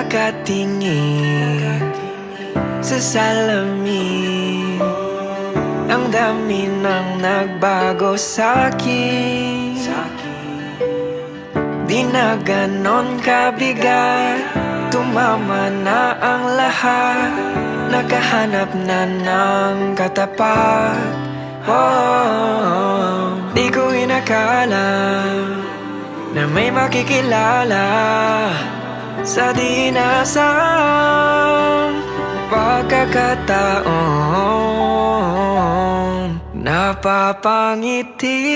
Kakatingin sa salamin, ang dami nang nagbago sa'kin. Di na ganon kabigat, tumama na ang lahat, nakahanap na ng katapat. Di ko inakala na may makikilala sa di inaasahang pagkakataon. Napapangiti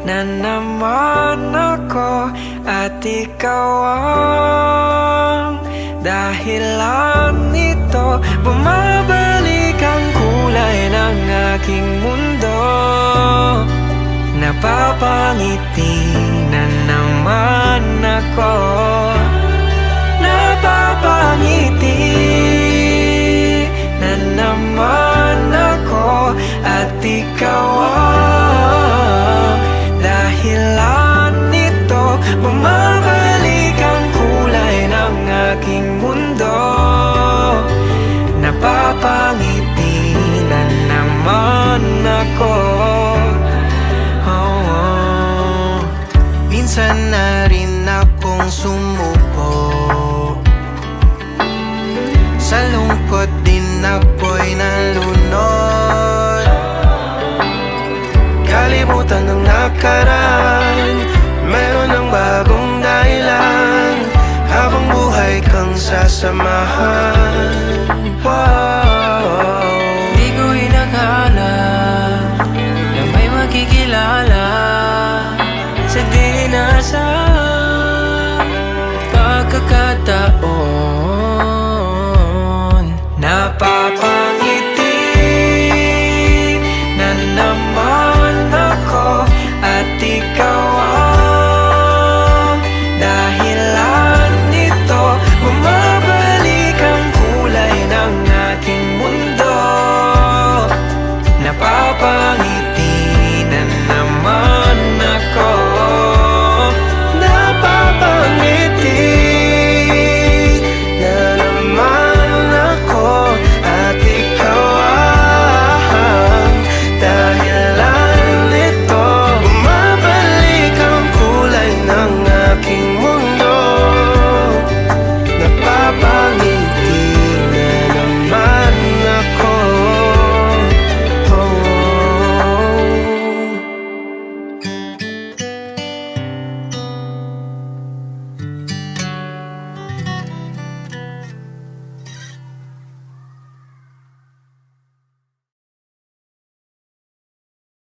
na naman ako at ikaw ang dahilan nito. Bumabalik ang kulay ng aking mundo. Napapangiti na naman ako. Napapangiti na naman ako at ikaw ang dahilan nito. Bumabalik ang kulay ng aking mundo. Napapangiti na naman ako. Minsan na rin akong sumuko, sa lungkot din ako'y nalunod. Kalimutan ng nakaraan, meron ng bagong dahilan, habang buhay kang sasamahan.